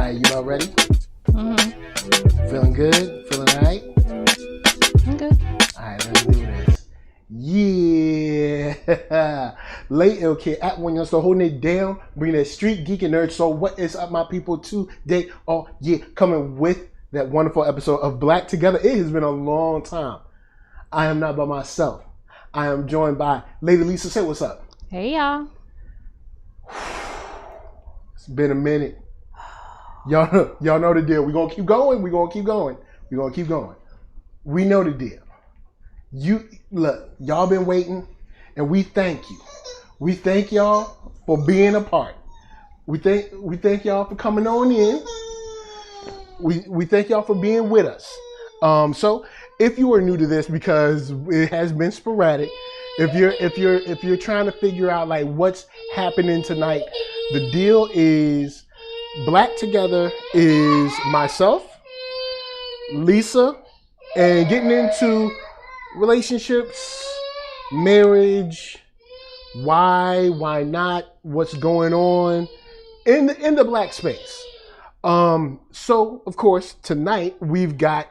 Alright, you all ready? Mm-hmm. Feeling good? Feeling alright? I'm good. Alright, let's do this. Yeah. Late ill kid at OneYoungsta holding it down, bringing that street geek and nerd soul. What is up, my people? Today, oh yeah, coming with that wonderful episode of BlackTogether. It has been a long time. I am not by myself. I am joined by Lady Lisa. Say what's up. Hey, y'all. It's been a minute. Y'all know the deal. We're going to keep going. We know the deal. Look, y'all been waiting, and we thank you. We thank y'all for being a part. We thank y'all for coming on in. We thank y'all for being with us. So if you are new to this, because it has been sporadic, if you're trying to figure out like what's happening tonight, the deal is BlackTogether is myself, Lisa, and getting into relationships, marriage, why not, what's going on in the black space. So of course tonight we've got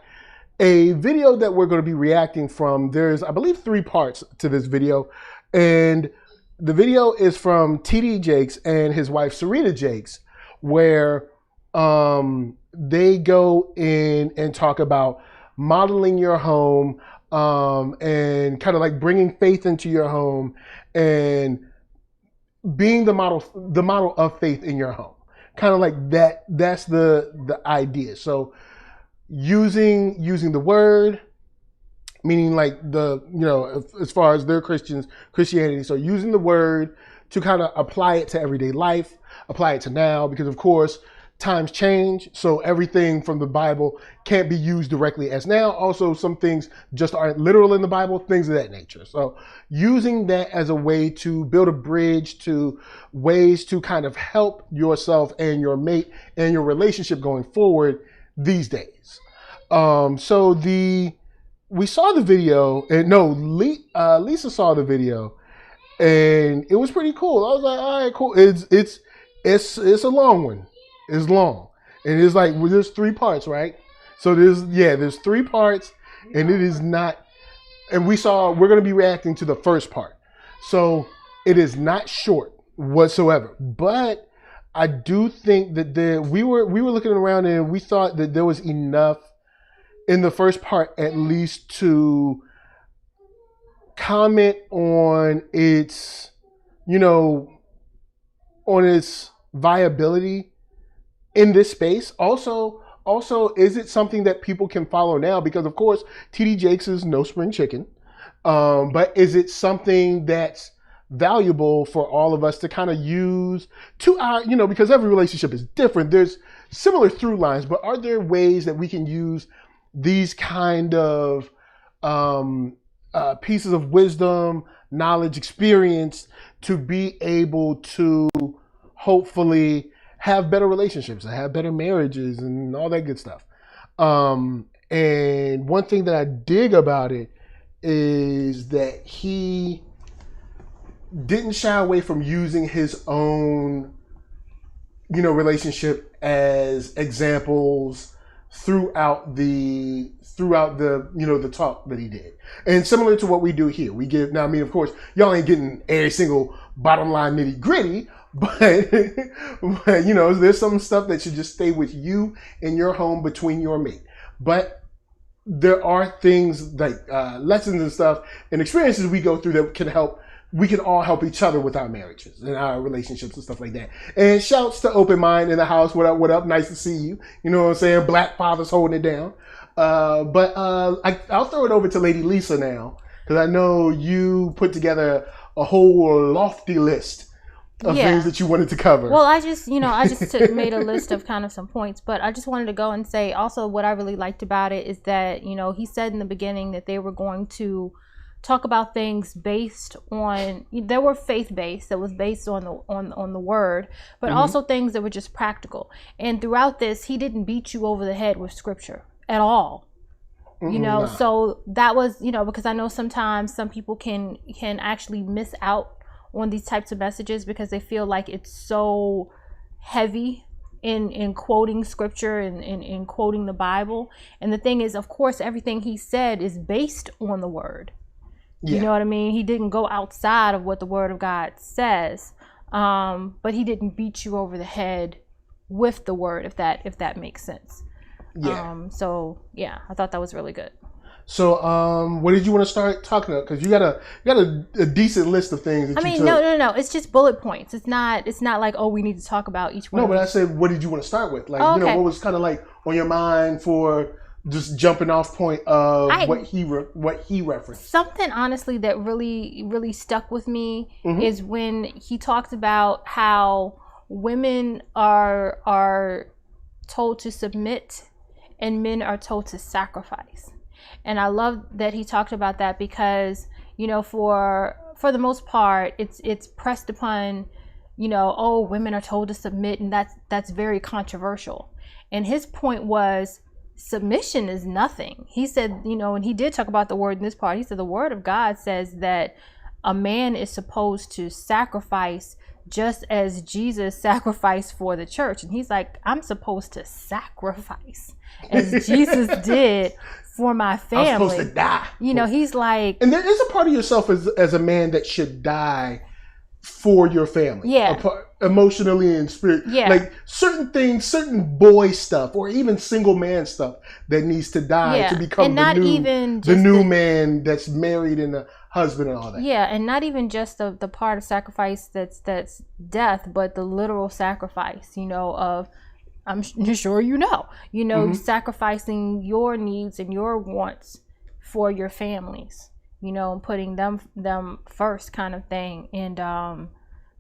a video that we're going to be reacting from. There's, I believe, 3 parts to this video, and the video is from Serita Jakes and his wife Serita Jakes, where they go in and talk about modeling your home, and kind of like bringing faith into your home and being the model of faith in your home. Kind of like that. That's the idea. So using the word, meaning like as far as their Christianity. So using the word to kind of apply it to everyday life, apply it to now, because of course times change. So everything from the Bible can't be used directly as now. Also, some things just aren't literal in the Bible, things of that nature. So using that as a way to build a bridge to ways to kind of help yourself and your mate and your relationship going forward these days. So we saw the video, and Lisa saw the video, and it was pretty cool. I was like, all right, cool. It's a long one. It's long, and it's like, well, there's 3 parts, right? So there's 3 parts, and it is not. And we're going to be reacting to the first part, so it is not short whatsoever. But I do think that we were looking around, and we thought that there was enough in the first part, at least, to comment on its, on its viability in this space. Also, is it something that people can follow now? Because of course, TD Jakes is no spring chicken. But is it something that's valuable for all of us to kind of use to our, because every relationship is different. There's similar through lines, but are there ways that we can use these kind of pieces of wisdom, knowledge, experience to be able to hopefully have better relationships and have better marriages and all that good stuff. And one thing that I dig about it is that he didn't shy away from using his own, relationship as examples throughout the the talk that he did. And similar to what we do here, we give, now I mean, of course, y'all ain't getting every single bottom line nitty gritty, but there's some stuff that should just stay with you in your home between your mate. But there are things like lessons and stuff and experiences we go through that can help. We can all help each other with our marriages and our relationships and stuff like that. And shouts to Open Mind in the house. What up? What up? Nice to see you. You know what I'm saying? Black fathers holding it down. But I'll throw it over to Lady Lisa now, because I know you put together a whole lofty list of things that you wanted to cover. Well, I just made a list of kind of some points, but I just wanted to go and say also what I really liked about it is that, he said in the beginning that they were going to talk about things based on, they were faith-based, that was based on the word, but also things that were just practical. And throughout this, he didn't beat you over the head with scripture at all. So that was, because I know sometimes some people can actually miss out on these types of messages because they feel like it's so heavy in quoting scripture and in quoting the Bible. And the thing is, of course, everything he said is based on the word. You know what I mean? He didn't go outside of what the word of God says, but he didn't beat you over the head with the word, if that makes sense. So yeah, I thought that was really good. So, what did you want to start talking about? Because you got a decent list of things. That no. It's just bullet points. It's not like, oh, we need to talk about each one. No, but I said, what did you want to start with? Like, what was kind of like on your mind for just jumping off point of what he referenced? Something honestly that really, really stuck with me is when he talked about how women are told to submit and men are told to sacrifice. And I love that he talked about that because, for the most part, it's pressed upon, oh, women are told to submit, and that's very controversial. And his point was, submission is nothing. He said, and he did talk about the word in this part. He said the word of God says that a man is supposed to sacrifice just as Jesus sacrificed for the church. And he's like, I'm supposed to sacrifice as Jesus did for my family. I'm supposed to die. He's like... And there is a part of yourself as a man that should die for your family. Yeah. Emotionally and spirit. Yeah. Like certain things, certain boy stuff, or even single man stuff that needs to die to become the new man that's married and a husband and all that. Yeah, and not even just the part of sacrifice that's death, but the literal sacrifice, of... I'm sure sacrificing your needs and your wants for your families, putting them first kind of thing. And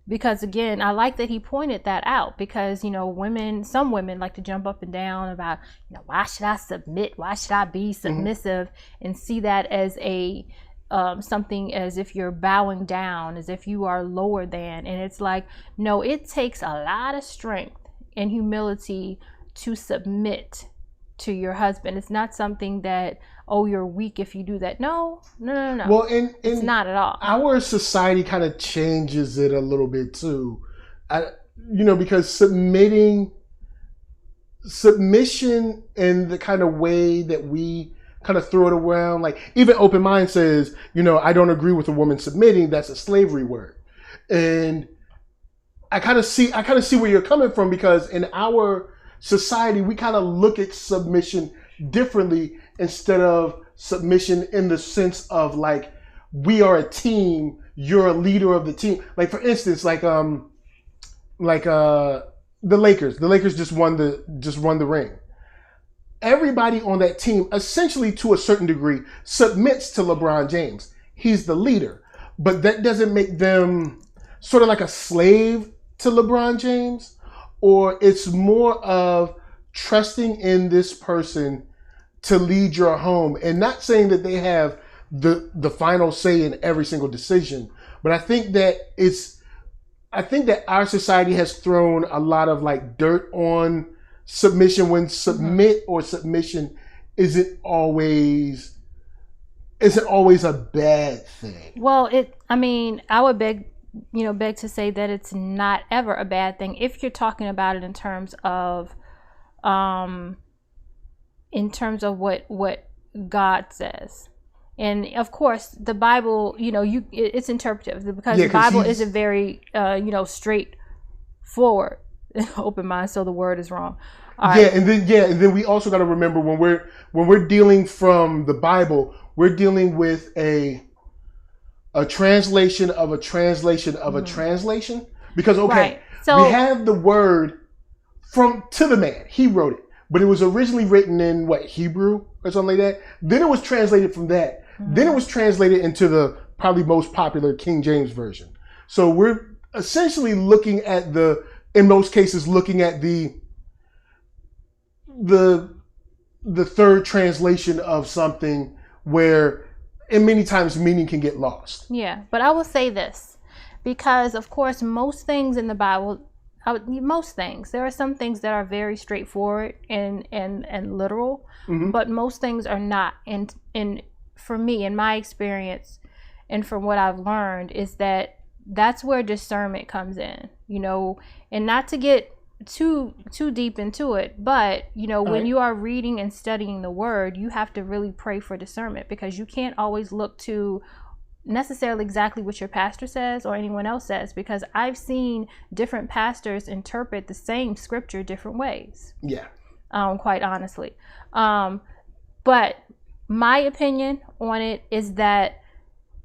because again, I like that he pointed that out because, some women like to jump up and down about, why should I submit? Why should I be submissive? And see that as a something as if you're bowing down, as if you are lower than. And it's like, no, it takes a lot of strength and humility to submit to your husband. It's not something that, oh, you're weak if you do that. No. Well, it's not at all. Our society kind of changes it a little bit too. Because submission in the kind of way that we kind of throw it around, like even Open Mind says, I don't agree with a woman submitting. That's a slavery word. And I kind of see where you're coming from, because in our society, we kind of look at submission differently instead of submission in the sense of like, we are a team, you're a leader of the team. Like for instance, the Lakers. The Lakers just won the ring. Everybody on that team, essentially to a certain degree, submits to LeBron James. He's the leader, but that doesn't make them sort of like a slave to LeBron James, or it's more of trusting in this person to lead your home, and not saying that they have the final say in every single decision. But I think that our society has thrown a lot of like dirt on submission when submission isn't always a bad thing. Well, I would beg to say that it's not ever a bad thing if you're talking about it in terms of what God says. And of course, the Bible, it's interpretive because the Bible isn't very, straightforward. Open mind, so the word is wrong. All right. And then we also got to remember when we're dealing from the Bible, we're dealing with a translation of a translation of a translation. Because so we have the word to the man. He wrote it, but it was originally written in Hebrew or something like that. Then it was translated from that. Then it was translated into the probably most popular King James version. So we're essentially looking at in most cases, looking at the third translation of something where, and many times meaning can get lost. Yeah, but I will say this, because of course most things in the Bible, there are some things that are very straightforward and literal, but most things are not. And for me, in my experience, and from what I've learned, is that's where discernment comes in, and not to get too deep into it, but you know, when you are reading and studying the word, you have to really pray for discernment, because you can't always look to necessarily exactly what your pastor says or anyone else says, because I've seen different pastors interpret the same scripture different ways. Yeah. Quite honestly. But my opinion on it is that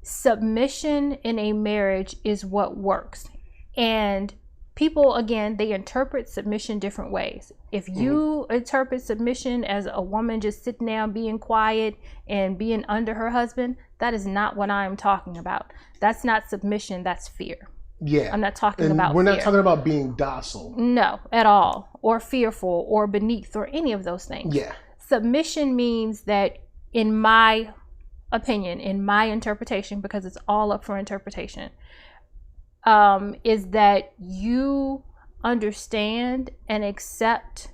submission in a marriage is what works. And people, again, they interpret submission different ways. If you interpret submission as a woman just sitting down being quiet and being under her husband, that is not what I'm talking about. That's not submission, that's fear. Yeah. I'm not talking and about we're fear. not talking about being docile. No, at all. Or fearful or beneath or any of those things. Yeah. Submission means that, in my opinion, in my interpretation, because it's all up for interpretation, is that you understand and accept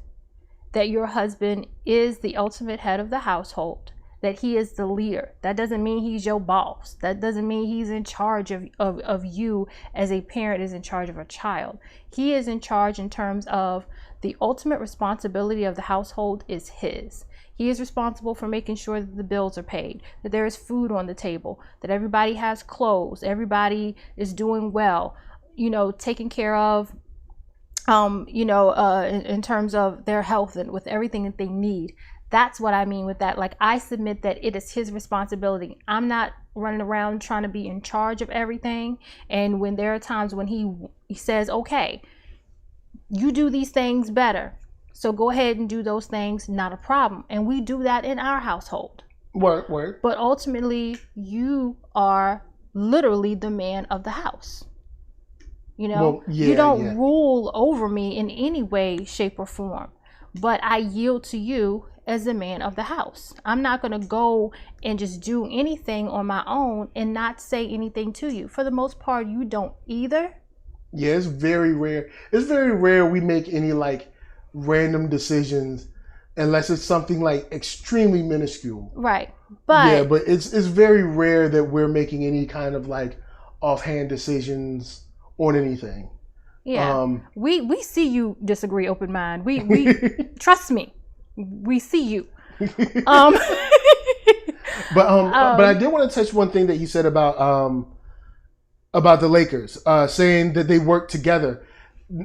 that your husband is the ultimate head of the household, that he is the leader. That doesn't mean he's your boss. That doesn't mean he's in charge of you as a parent is in charge of a child. He is in charge in terms of the ultimate responsibility of the household is his. He is responsible for making sure that the bills are paid, that there is food on the table, that everybody has clothes, everybody is doing well, you know, taken care of, in terms of their health and with everything that they need. That's what I mean with that. Like, I submit that it is his responsibility. I'm not running around trying to be in charge of everything. And when there are times when he says, okay, you do these things better, so go ahead and do those things, not a problem. And we do that in our household. Word. But ultimately, you are literally the man of the house. You know, you don't rule over me in any way, shape, or form. But I yield to you as the man of the house. I'm not going to go and just do anything on my own and not say anything to you. For the most part, you don't either. Yeah, it's very rare. It's very rare we make any like random decisions unless it's something like extremely minuscule. Right. But yeah, but it's very rare that we're making any kind of like offhand decisions on anything. Yeah. We see you disagree, open mind. We trust me. We see you. But I did want to touch one thing that you said about the Lakers, saying that they work together.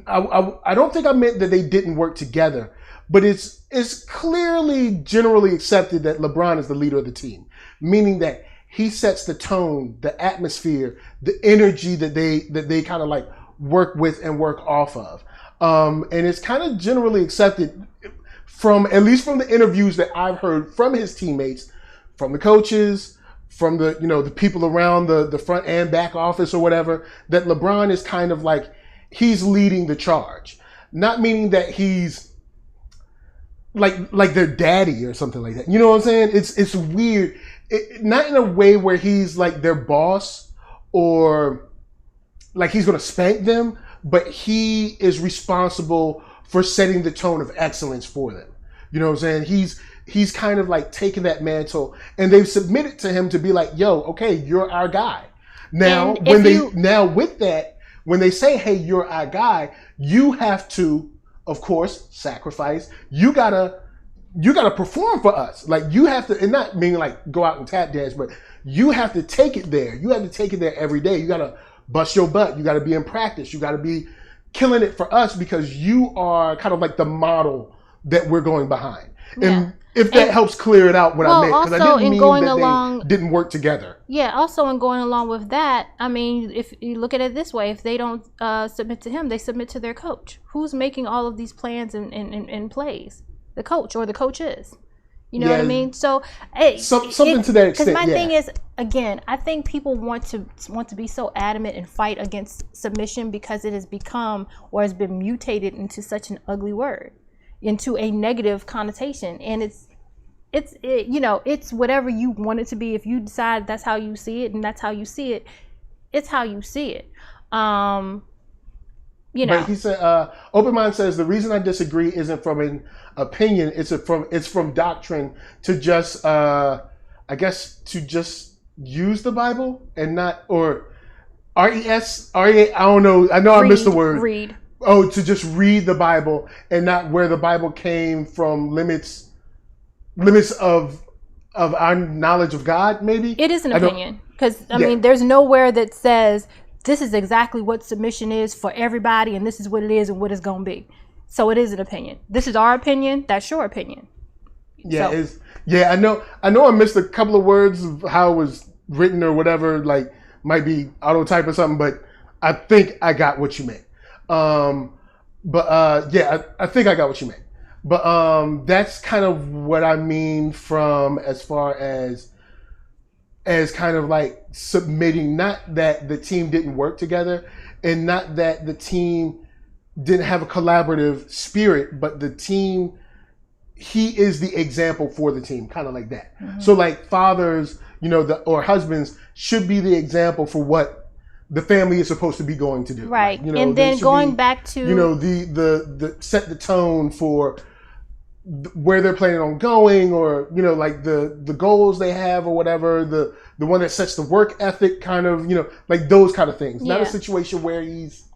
I don't think I meant that they didn't work together, but it's clearly generally accepted that LeBron is the leader of the team, meaning that he sets the tone, the atmosphere, the energy that they kind of like work with and work off of. And it's kind of generally accepted from, at least from the interviews that I've heard from his teammates, from the coaches, from the, you know, the people around the front and back office or whatever, that LeBron is kind of like, he's leading the charge. Not meaning that he's like their daddy or something like that. You know what I'm saying? It's weird. Not in a way where he's like their boss or like he's going to spank them, but he is responsible for setting the tone of excellence for them. You know what I'm saying? He's kind of like taking that mantle, and they've submitted to him to be like, yo, okay, you're our guy. Now, when they say, hey, you're our guy, you have to, of course, sacrifice. You gotta perform for us. Like, you have to, and not meaning like go out and tap dance, but you have to take it there. You have to take it there every day. You gotta bust your butt. You gotta be in practice. You gotta be killing it for us because you are kind of like the model that we're going behind. Yeah. And if that helps clear it out what I meant, because I didn't mean that they didn't work together. Yeah, also in going along with that, I mean, if you look at it this way, if they don't submit to him, they submit to their coach. Who's making all of these plans and plays? The coach or the coaches. You know what I mean? So something to that extent. Because my thing is, again, I think people want to be so adamant and fight against submission because it has become or has been mutated into such an ugly word, into a negative connotation, and it's whatever you want it to be. If you decide that's how you see it and that's how you see it, it's how you see it. But he said, Open Mind says the reason I disagree isn't from an opinion; it's from doctrine. To just to just use the Bible and not, or RES. I don't know. I know I missed the word. Read. Oh, to just read the Bible and not where the Bible came from, limits of our knowledge of God, maybe? It is an opinion. Because, I mean, there's nowhere that says this is exactly what submission is for everybody and this is what it is and what it's going to be. So it is an opinion. This is our opinion. That's your opinion. Yeah, I know I missed a couple of words of how it was written or whatever, like might be auto type or something, but I think I got what you meant. I think I got what you meant. But that's kind of what I mean from as far as kind of like submitting, not that the team didn't work together and not that the team didn't have a collaborative spirit, but the team, he is the example for the team, kind of like that. Mm-hmm. So like fathers, or husbands should be the example for what the family is supposed to be going to do. Right. And then going back to, the set the tone for where they're planning on going, or like the goals they have or whatever, the one that sets the work ethic, kind of, like those kind of things. Not a situation where he's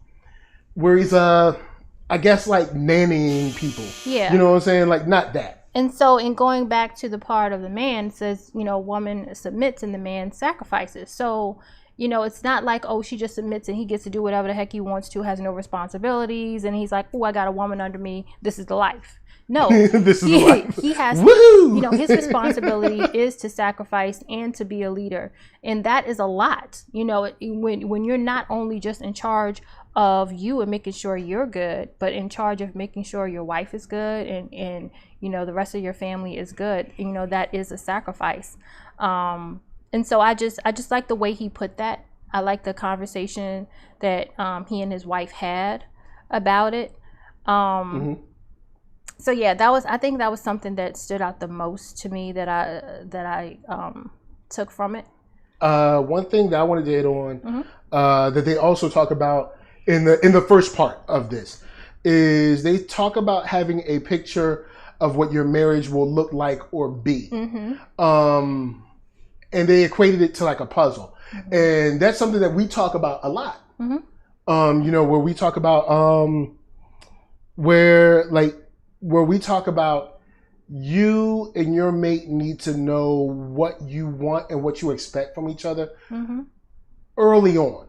I guess like nannying people. Yeah. You know what I'm saying? Like not that. And so in going back to the part of the man, it says, woman submits and the man sacrifices. So, it's not like, oh, she just submits and he gets to do whatever the heck he wants to, has no responsibilities, and he's like, oh, I got a woman under me, this is the life. No, this is the life. He has to, his responsibility is to sacrifice and to be a leader. And that is a lot, when you're not only just in charge of you and making sure you're good, but in charge of making sure your wife is good and the rest of your family is good. That is a sacrifice. And so I just like the way he put that. I like the conversation that he and his wife had about it. So yeah, I think that was something that stood out the most to me that I took from it. One thing that I wanted to hit on, that they also talk about in the first part of this, is they talk about having a picture of what your marriage will look like or be. And they equated it to like a puzzle. And that's something that we talk about a lot. Where we talk about where we talk about you and your mate need to know what you want and what you expect from each other early on,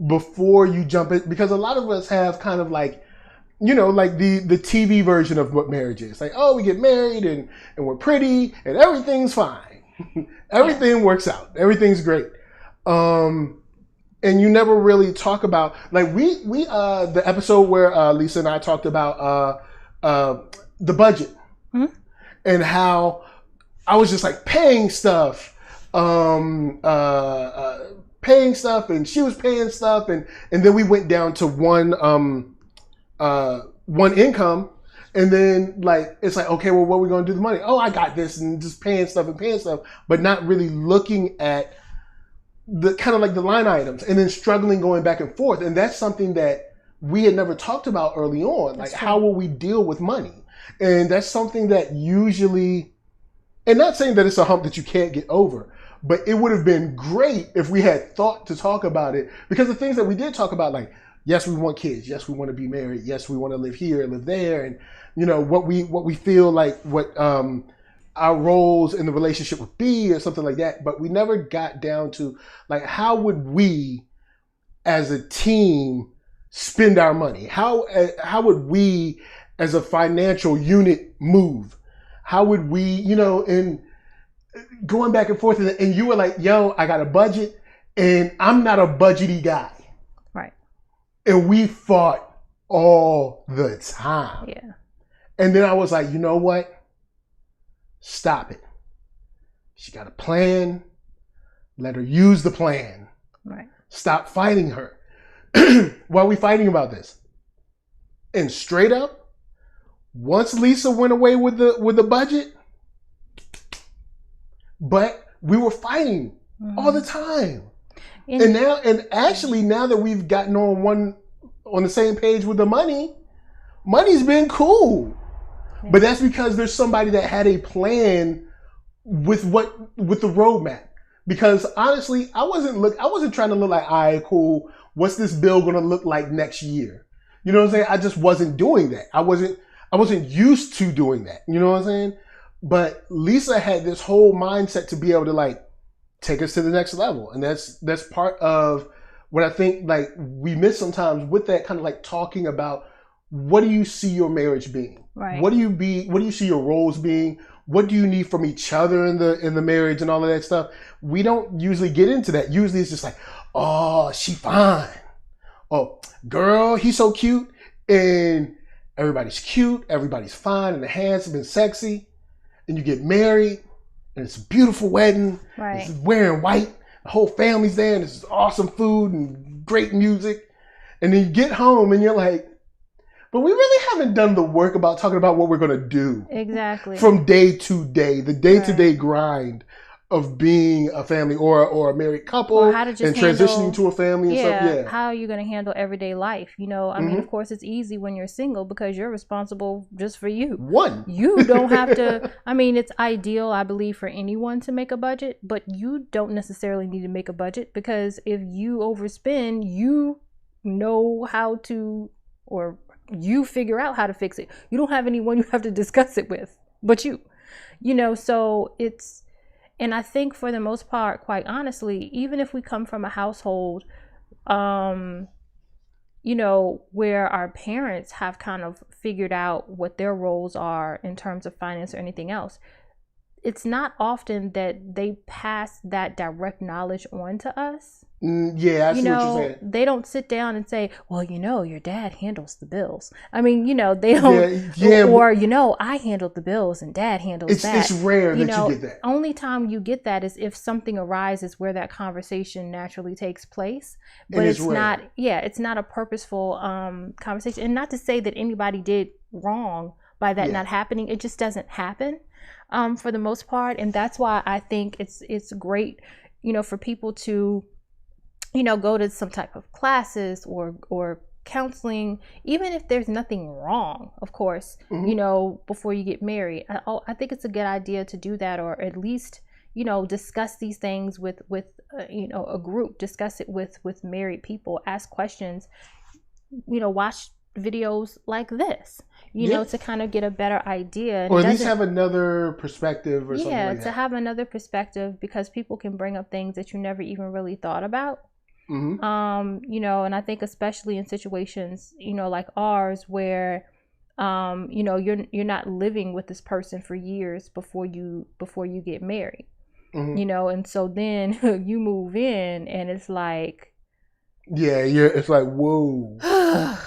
before you jump in, because a lot of us have kind of like, like the TV version of what marriage is. Like, oh, we get married and we're pretty and everything's fine. Everything works out. Everything's great. And you never really talk about, like we the episode where Lisa and I talked about the budget and how I was just like paying stuff, and she was paying stuff, and then we went down to one income, and then like it's like, okay, well, what are we gonna do with the money? Oh, I got this, and just paying stuff, but not really looking at the kind of like the line items, and then struggling going back and forth. And that's something that we had never talked about early on. Like, how will we deal with money? And that's something that usually, and not saying that it's a hump that you can't get over, but it would have been great if we had thought to talk about it, because the things that we did talk about, like, yes, we want kids. Yes, we want to be married. Yes, we want to live here, live there. And, what we feel like, what our roles in the relationship would be, or something like that. But we never got down to, like, how would we as a team spend our money? How would we as a financial unit move? How would we, and going back and forth, and you were like, yo, I got a budget and I'm not a budgety guy. Right. And we fought all the time. Yeah. And then I was like, you know what? Stop it. She got a plan. Let her use the plan. Right. Stop fighting her. Why are we fighting about this? And straight up, once Lisa went away with the budget, but we were fighting all the time. And now that we've gotten on the same page with the money's been cool. Yeah. But that's because there's somebody that had a plan with the roadmap. Because honestly, I wasn't trying to look like, all right, cool, what's this bill gonna look like next year? You know what I'm saying? I just wasn't doing that. I wasn't used to doing that. You know what I'm saying? But Lisa had this whole mindset to be able to like take us to the next level. And that's part of what I think like we miss sometimes with that kind of like talking about what do you see your marriage being? Right. What do you see your roles being? What do you need from each other in the marriage and all of that stuff? We don't usually get into that. Usually it's just like, oh, she fine. Oh, girl, he's so cute. And everybody's cute, everybody's fine and handsome and sexy. And you get married and it's a beautiful wedding. Right. It's wearing white. The whole family's there and it's awesome food and great music. And then you get home and you're like, but we really haven't done the work about talking about what we're going to do. Exactly. From day to day, the day-to-day grind of being a family or a married couple or how to just and transitioning to a family and stuff. Yeah. How are you going to handle everyday life? You know, I mean, of course, it's easy when you're single because you're responsible just for you. You don't have to. I mean, it's ideal, I believe, for anyone to make a budget, but you don't necessarily need to make a budget because if you overspend, you know how to, or you figure out how to fix it. You don't have anyone you have to discuss it with, but you know, so it's, and I think for the most part, quite honestly, even if we come from a household, you know, where our parents have kind of figured out what their roles are in terms of finance or anything else, it's not often that they pass that direct knowledge on to us. Yeah, I see what you're saying. They don't sit down and say, well, you know, your dad handles the bills. I mean, you know, they don't, or, you know, I handled the bills and dad handles that. It's rare that you get that. Only time you get that is if something arises where that conversation naturally takes place. But it's not, it's not a purposeful conversation. And not to say that anybody did wrong by that not happening. It just doesn't happen for the most part. And that's why I think it's great, you know, for people to, you know, go to some type of classes or counseling, even if there's nothing wrong, of course, you know, before you get married. I think it's a good idea to do that, or at least, you know, discuss these things with you know, a group, discuss it with married people, ask questions, you know, watch videos like this, you know, to kind of get a better idea. Or at least have another perspective or something like that. Yeah, to have another perspective, because people can bring up things that you never even really thought about. You know, and I think especially in situations, you know, like ours, where, you know, you're not living with this person for years before you get married, you know, and so then you move in and it's like, it's like, whoa,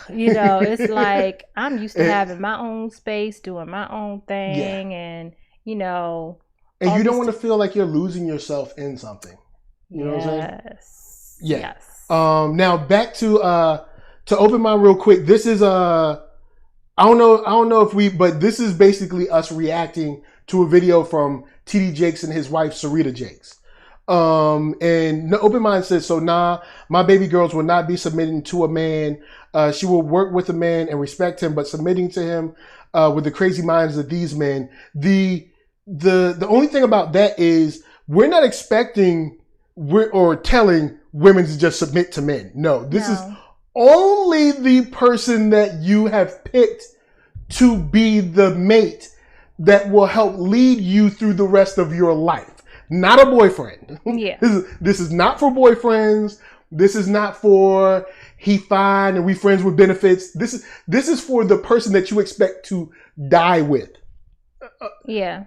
you know, it's like, I'm used to having my own space, doing my own thing, and, you know. And you don't want to feel like you're losing yourself in something. You know what I'm saying? Yes. Now back to open mind real quick. This is I don't know but this is basically us reacting to a video from TD Jakes and his wife Serita Jakes. And the open mind says, so my baby girls will not be submitting to a man. She will work with a man and respect him, but submitting to him with the crazy minds of these men. The only thing about that is we're not expecting or telling women to just submit to men. No, this is only the person that you have picked to be the mate that will help lead you through the rest of your life. Not a boyfriend. Yeah. This is not for boyfriends. This is not for he fine and we friends with benefits. This is for the person that you expect to die with. Yeah.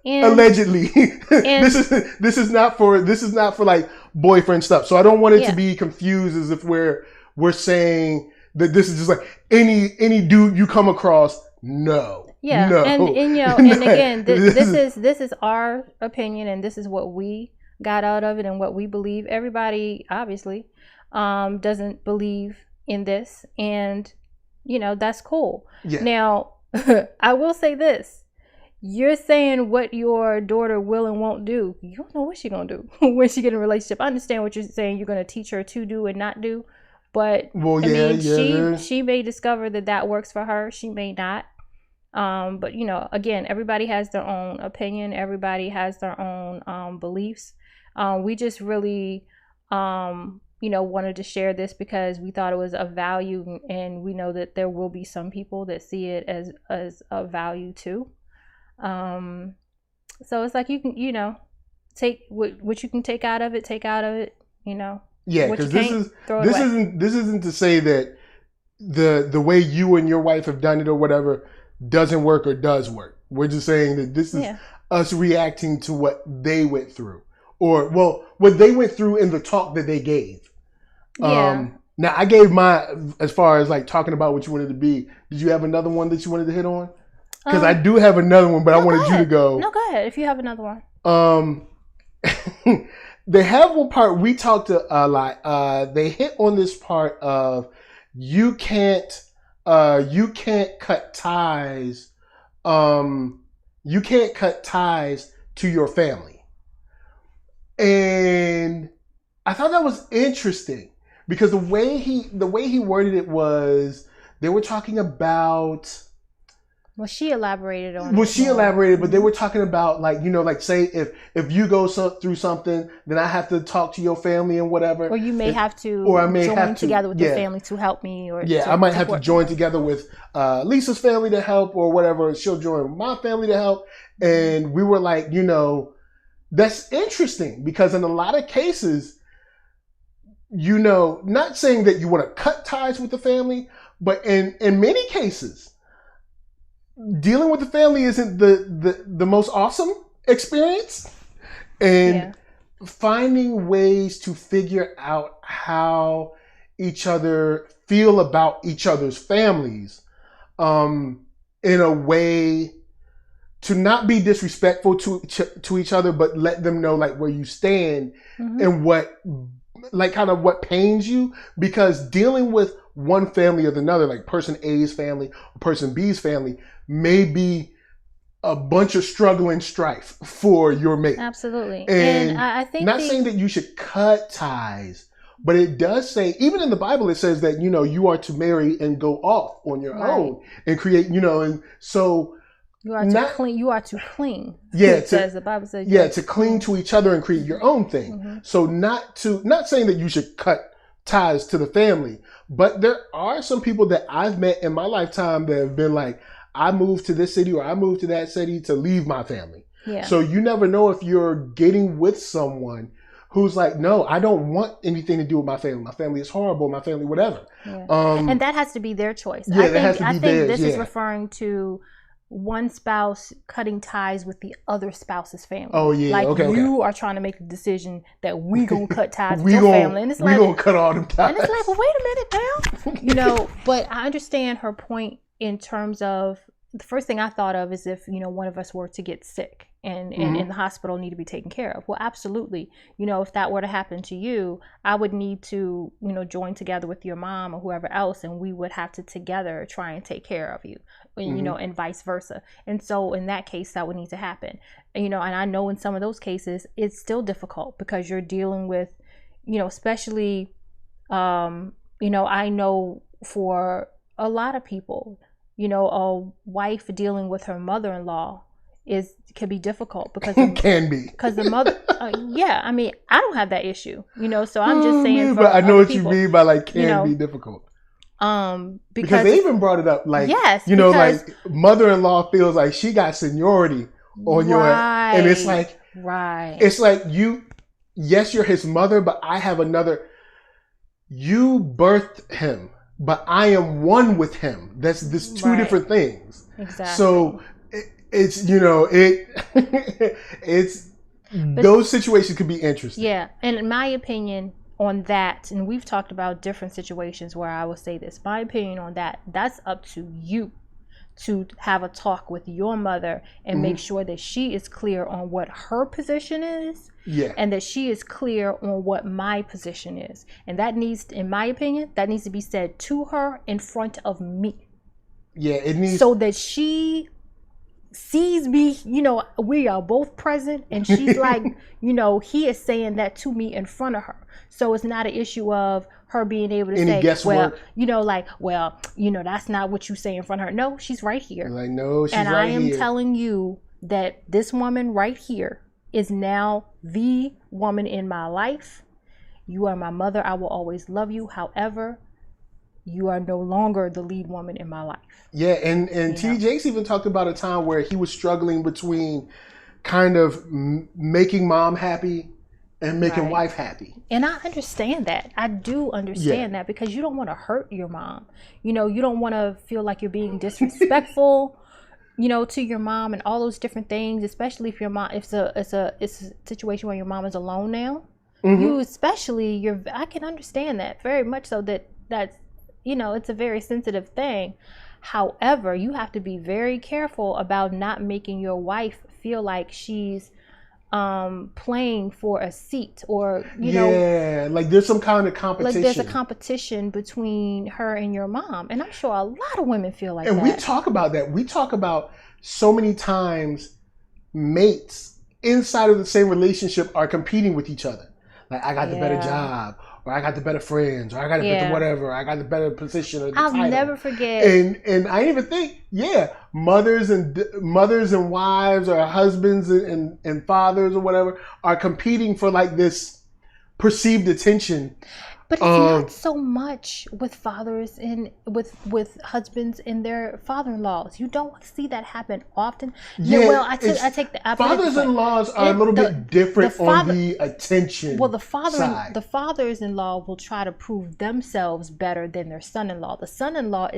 Allegedly. This is not for like boyfriend stuff. So I don't want it to be confused as if we're saying that this is just like any dude you come across. No. Yeah. No. And you know, and again, this is our opinion and this is what we got out of it and what we believe. Everybody obviously doesn't believe in this, and you know, that's cool. Yeah. Now I will say this. You're saying what your daughter will and won't do. You don't know what she's going to do when she get in a relationship. I understand what you're saying. You're going to teach her to do and not do. But she may discover that works for her. She may not. But, you know, again, everybody has their own opinion. Everybody has their own beliefs. We just really wanted to share this because we thought it was of value, and we know that there will be some people that see it as a value too. So it's like you can, take what you can take out of it, Yeah, because this isn't to say that the way you and your wife have done it or whatever doesn't work or does work. We're just saying that this is us reacting to what they went through, or what they went through in the talk that they gave. Yeah. Now I gave my, as far as like talking about what you wanted to be. Did you have another one that you wanted to hit on? Because I do have another one, but I wanted you to go. No, go ahead if you have another one. They have one part we talked a lot. They hit on this part of you can't cut ties. You can't cut ties to your family, and I thought that was interesting because the way he worded it was they were talking about. Well, she elaborated on it. Well, she elaborated, but they were talking about like say if you go through something, then I have to talk to your family and whatever. Or you may have to join together with your family to help me. Or I might have to join together with Lisa's family to help or whatever. She'll join my family to help. And we were like, that's interesting because in a lot of cases, not saying that you want to cut ties with the family, but in many cases, dealing with the family isn't the most awesome experience, and finding ways to figure out how each other feel about each other's families, in a way to not be disrespectful to each other, but let them know like where you stand and what pains you, because dealing with one family or another, like person A's family or person B's family, may be a bunch of struggle and strife for your mate. Absolutely. And I think not saying that you should cut ties, but it does say, even in the Bible, it says that, you are to marry and go off on your own and create, and so you are to cling. You are to cling. Yeah, the Bible says. Yeah, to cling to each other and create your own thing. So not saying that you should cut ties to the family, but there are some people that I've met in my lifetime that have been like, I moved to this city or I moved to that city to leave my family. Yeah. So you never know if you're getting with someone who's like, no, I don't want anything to do with my family. My family is horrible. My family, whatever. Yeah. And that has to be their choice. Yeah, I think this is referring to one spouse cutting ties with the other spouse's family. Oh yeah, like you are trying to make a decision that we gonna cut ties with your family, and it's like we gonna cut all them ties. And it's like, well, wait a minute now, But I understand her point in terms of the first thing I thought of is if one of us were to get sick and in the hospital need to be taken care of. Well, absolutely. If that were to happen to you, I would need to join together with your mom or whoever else, and we would have to together try and take care of you. And vice versa. And so in that case, that would need to happen. And I know in some of those cases, it's still difficult because you're dealing with, especially, I know for a lot of people, a wife dealing with her mother-in-law can be difficult because because the mother. I don't have that issue, So I'm just saying. But I know what you mean by like be difficult. Because they even brought it up like like mother-in-law feels like she got seniority on your, and it's like it's like you're his mother, but I have another. You birthed him, but I am one with him. That's two different things. Exactly. So it's it's those situations could be interesting. Yeah, and in my opinion on that, and we've talked about different situations where I will say this, my opinion on that's up to you to have a talk with your mother and make sure that she is clear on what her position is, and that she is clear on what my position is. And that needs, in my opinion, that needs to be said to her in front of me. Yeah, it needs, so that she sees me, we are both present, and she's like, he is saying that to me in front of her. So it's not an issue of her being able to say, guesswork. That's not what you say in front of her. No, she's right here. Like, no, she's and right I am here. telling you that this woman right here is now the woman in my life. You are my mother. I will always love you. However, you are no longer the lead woman in my life. Yeah, and T. Jakes even talked about a time where he was struggling between kind of making mom happy and making wife happy. And I understand that. I do understand that, because you don't want to hurt your mom. You know, you don't want to feel like you're being disrespectful, you know, to your mom and all those different things, especially if your mom, it's a situation where your mom is alone now. Mm-hmm. I can understand that very much so, that's, you know, it's a very sensitive thing. However, you have to be very careful about not making your wife feel like she's playing for a seat, or you know, like there's some kind of competition. Like there's a competition between her and your mom, and I'm sure a lot of women feel like that. And we talk about that. We talk about so many times mates inside of the same relationship are competing with each other. Like, I got the better job, or I got the better friends, or I got the better whatever, I got the better position or the title. I'll never forget. And I even think, mothers and wives, or husbands and fathers or whatever are competing for like this perceived attention. But it's not so much with fathers and with husbands and their father-in-laws. You don't see that happen often. Yeah, well, I take the fathers-in-laws are a little bit different on the attention. Well, the fathers-in-law will try to prove themselves better than their son-in-law. The son-in-law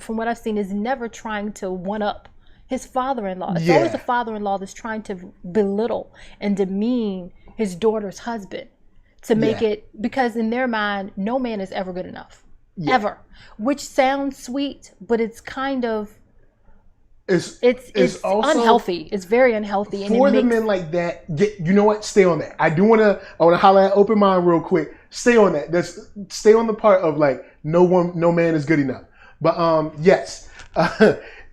from what I've seen, is never trying to one-up his father-in-law. It's always the father-in-law that's trying to belittle and demean his daughter's husband. To make it, because in their mind, no man is ever good enough, ever. Which sounds sweet, but it's kind of it's also unhealthy. It's very unhealthy. For the men like that, you know what? Stay on that. I want to holler at Open Mind real quick. Stay on that. Stay on the part of like no man is good enough. But yes,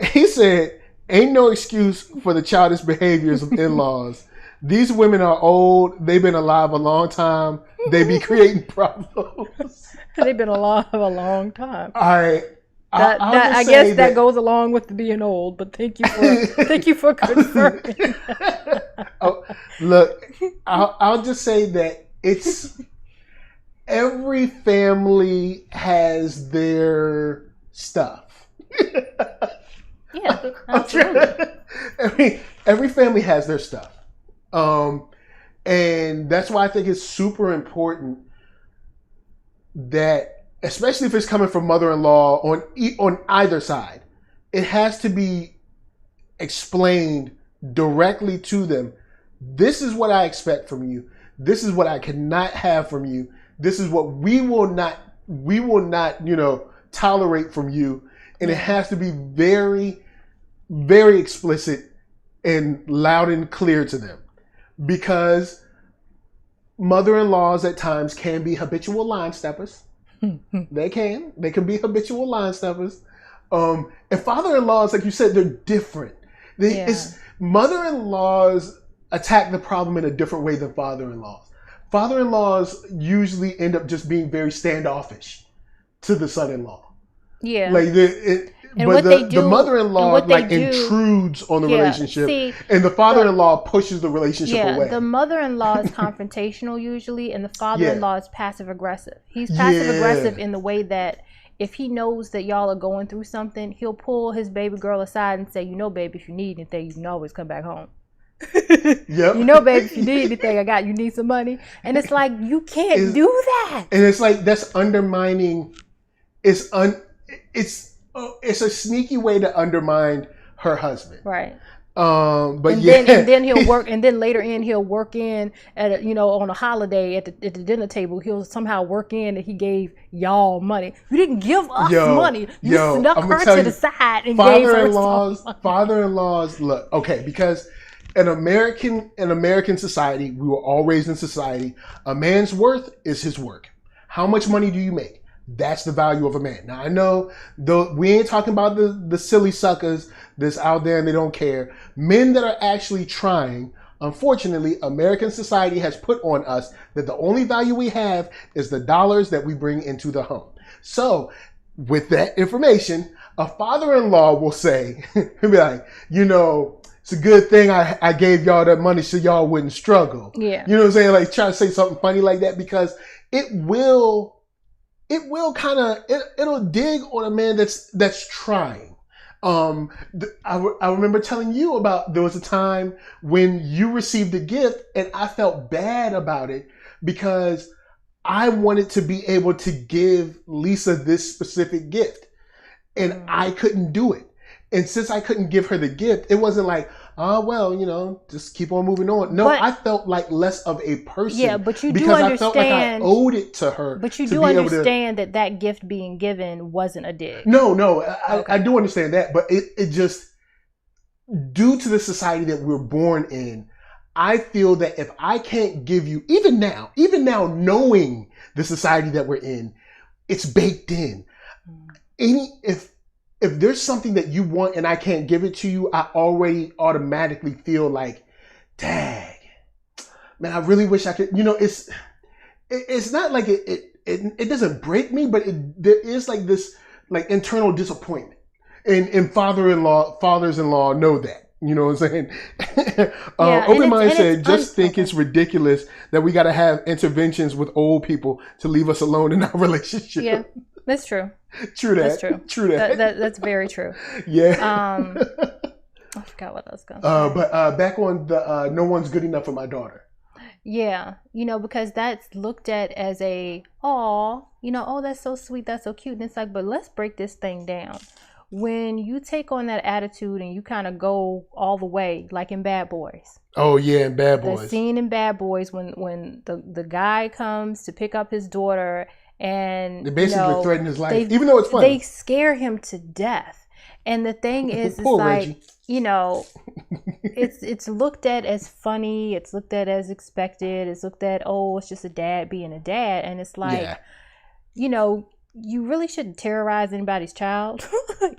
he said, ain't no excuse for the childish behaviors of in-laws. These women are old. They've been alive a long time. They be creating problems. They've been alive a long time. All right. I guess that goes along with being old. But thank you for confirming. Look, I'll just say that it's every family has their stuff. Yeah, absolutely. Every family has their stuff. And that's why I think it's super important that, especially if it's coming from mother-in-law on either side, it has to be explained directly to them. This is what I expect from you. This is what I cannot have from you. This is what we will not, tolerate from you. And it has to be very, very explicit and loud and clear to them. Because mother-in-laws at times can be habitual line steppers. They can be habitual line steppers. And father-in-laws, like you said, they're different. Mother-in-laws attack the problem in a different way than father-in-laws. Father-in-laws usually end up just being very standoffish to the son-in-law. Yeah. Like the mother-in-law intrudes on the relationship, and the father-in-law pushes the relationship away. The mother-in-law is confrontational usually, and the father-in-law is passive-aggressive. He's passive-aggressive in the way that if he knows that y'all are going through something, he'll pull his baby girl aside and say, baby, if you need anything, you can always come back home. Baby, if you need anything, you need some money. And it's like, you can't do that. And it's like, that's undermining. It's a sneaky way to undermine her husband. Right. Then he'll work, and then later he'll work in at on a holiday at the dinner table. He'll somehow work in that he gave y'all money. You didn't give us money. You snuck her to the side and gave her some money. Father-in-laws, look, okay, because in American society, we were all raised in society. A man's worth is his work. How much money do you make? That's the value of a man. Now, I know we ain't talking about the silly suckers that's out there and they don't care. Men that are actually trying. Unfortunately, American society has put on us that the only value we have is the dollars that we bring into the home. So, with that information, a father-in-law will say, he'll be like, it's a good thing I gave y'all that money so y'all wouldn't struggle. Yeah. You know what I'm saying? Like try to say something funny like that because it will kind of, it'll dig on a man that's trying. I remember telling you about, there was a time when you received a gift and I felt bad about it because I wanted to be able to give Lisa this specific gift and I couldn't do it. And since I couldn't give her the gift, it wasn't like, oh, well, you know, just keep on moving on. No, I felt like less of a person. Yeah, but you do because understand. I felt like I owed it to her. But you do understand that gift being given wasn't a dig. No, I do understand that. But it just, due to the society that we're born in, I feel that if I can't give you, even now knowing the society that we're in, it's baked in. If there's something that you want and I can't give it to you, I already automatically feel like, dang, man, I really wish I could. You know, it's not like it doesn't break me, but there is like this like internal disappointment. And fathers-in-law know that. You know what I'm saying? Open Mind said, just think it's ridiculous that we got to have interventions with old people to leave us alone in our relationship. Yeah, that's true. True that. That's true. True that. That's very true. Yeah. I forgot what I was going to say. But back on the no one's good enough for my daughter. Yeah, you know, because that's looked at as that's so sweet, that's so cute. And it's like, but let's break this thing down. When you take on that attitude and you kind of go all the way, like in Bad Boys. Oh yeah, in Bad Boys. The scene in Bad Boys when the guy comes to pick up his daughter and they basically threaten his life, even though it's funny. They scare him to death. And the thing is, it's like, Reggie. You know, it's looked at as funny. It's looked at as expected. It's looked at, oh, it's just a dad being a dad. And it's like, you know, you really shouldn't terrorize anybody's child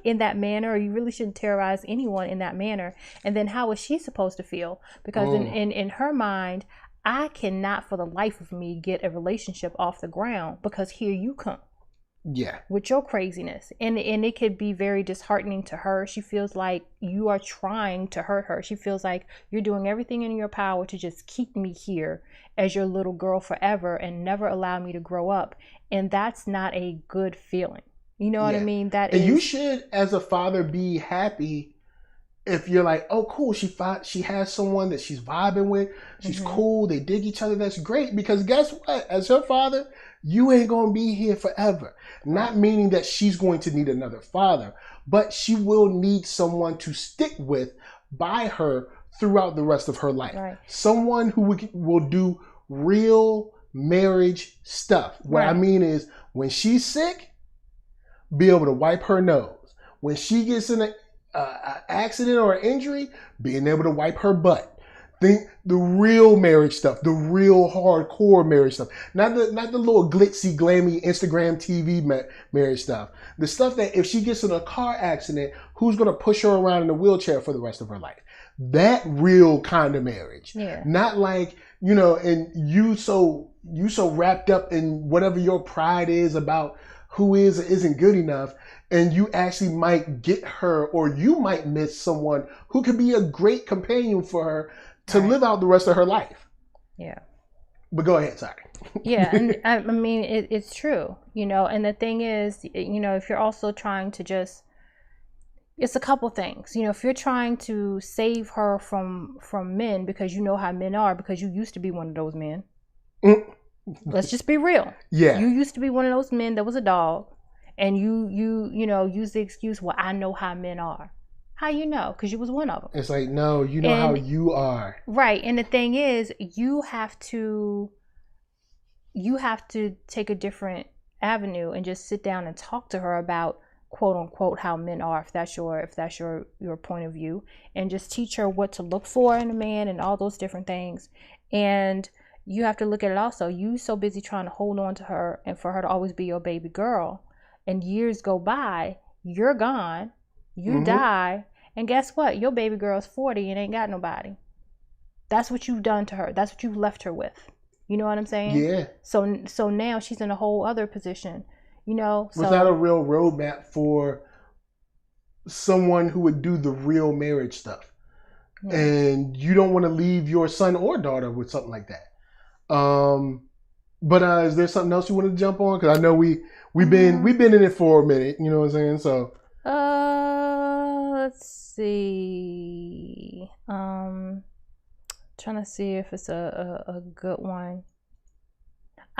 in that manner, or you really shouldn't terrorize anyone in that manner. And then how is she supposed to feel? Because in her mind, I cannot for the life of me get a relationship off the ground because here you come. Yeah. With your craziness. And it could be very disheartening to her. She feels like you are trying to hurt her. She feels like you're doing everything in your power to just keep me here as your little girl forever and never allow me to grow up. And that's not a good feeling. You know what I mean? You should, as a father, be happy if you're like, oh, cool, she has someone that she's vibing with. She's cool. They dig each other. That's great. Because guess what? As her father, you ain't going to be here forever. Not meaning that she's going to need another father, but she will need someone to stick with by her throughout the rest of her life. Right. Someone who will do real marriage stuff. What I mean is, when she's sick, be able to wipe her nose. When she gets in an accident or an injury, being able to wipe her butt. Think the real marriage stuff, the real hardcore marriage stuff, not the little glitzy, glammy Instagram TV marriage stuff. The stuff that if she gets in a car accident, who's gonna push her around in a wheelchair for the rest of her life? That real kind of marriage. Yeah. Not like, you know, and you so wrapped up in whatever your pride is about who is or isn't good enough, and you actually might get her, or you might miss someone who could be a great companion for her to live out the rest of her life. Yeah. But go ahead, sorry. Yeah, and I mean, it's true, you know, and the thing is, you know, if you're also trying to just, it's a couple things, you know, if you're trying to save her from men because you know how men are, because you used to be one of those men. Let's just be real. Yeah. You used to be one of those men that was a dog, and you know, use the excuse, well, I know how men are. How you know? Because you was one of them. It's like, no, you know how you are. Right. And the thing is, you have to take a different avenue and just sit down and talk to her about, quote unquote, how men are, if that's your point of view, and just teach her what to look for in a man and all those different things. And you have to look at it also. You so busy trying to hold on to her and for her to always be your baby girl, and years go by, you're gone. You die, and guess what? Your baby girl's 40 and ain't got nobody. That's what you've done to her. That's what you've left her with. You know what I'm saying? Yeah. So now she's in a whole other position. You know. Was that a real roadmap for someone who would do the real marriage stuff? and you don't want to leave your son or daughter with something like that. But is there something else you want to jump on? Because I know we've been in it for a minute. You know what I'm saying? So let's see. Trying to see if it's a good one.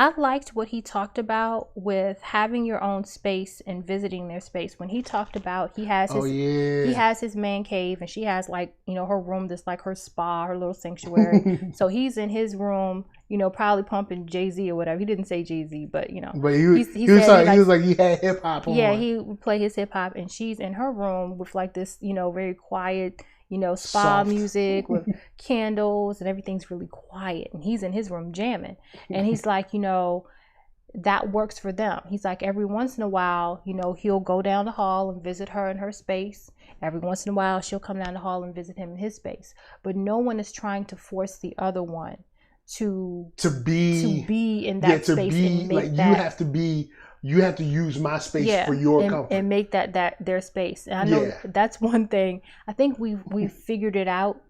I liked what he talked about with having your own space and visiting their space. When he talked about he has his man cave, and she has, like, you know, her room that's like her spa, her little sanctuary. So he's in his room, you know, probably pumping Jay-Z or whatever. He didn't say Jay-Z, but you know. But he was like he had hip hop on. Yeah, he would play his hip hop, and she's in her room with like this, you know, very quiet, you know, spa Soft music with candles, and everything's really quiet, and he's in his room jamming. And he's like, you know, that works for them. He's like, every once in a while, you know, he'll go down the hall and visit her in her space. Every once in a while, she'll come down the hall and visit him in his space. But no one is trying to force the other one to be in that space. And make that, you have to use my space for your comfort and make that their space. And I know that's one thing. I think we've figured it out.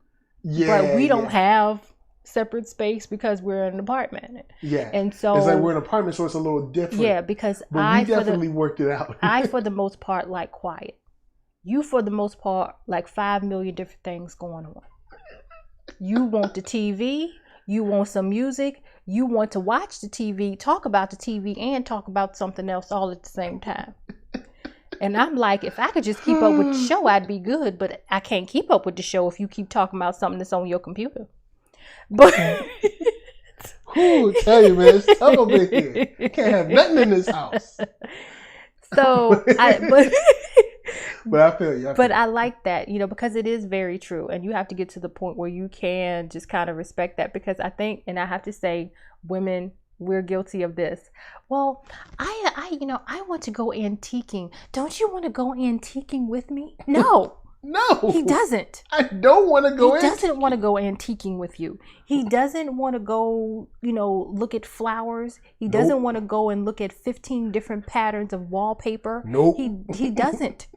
But we don't have separate space because we're in an apartment. Yeah. And so it's like we're in an apartment, so it's a little different. Yeah, because we definitely worked it out. I, for the most part, like quiet. You, for the most part, like 5 million different things going on. You want the TV. You want some music. You want to watch the TV, talk about the TV, and talk about something else all at the same time. And I'm like, if I could just keep up with the show, I'd be good. But I can't keep up with the show if you keep talking about something that's on your computer. But who tell you, man? It's tough over here. You can't have nothing in this house. So, but I feel you. I like that, you know, because it is very true. And you have to get to the point where you can just kind of respect that, because I think, and I have to say, women, we're guilty of this. Well, I want to go antiquing. Don't you want to go antiquing with me? No. No. He doesn't. I don't want to go He doesn't want to go antiquing with you. He doesn't want to go, you know, look at flowers. He doesn't want to go and look at 15 different patterns of wallpaper. Nope. He doesn't.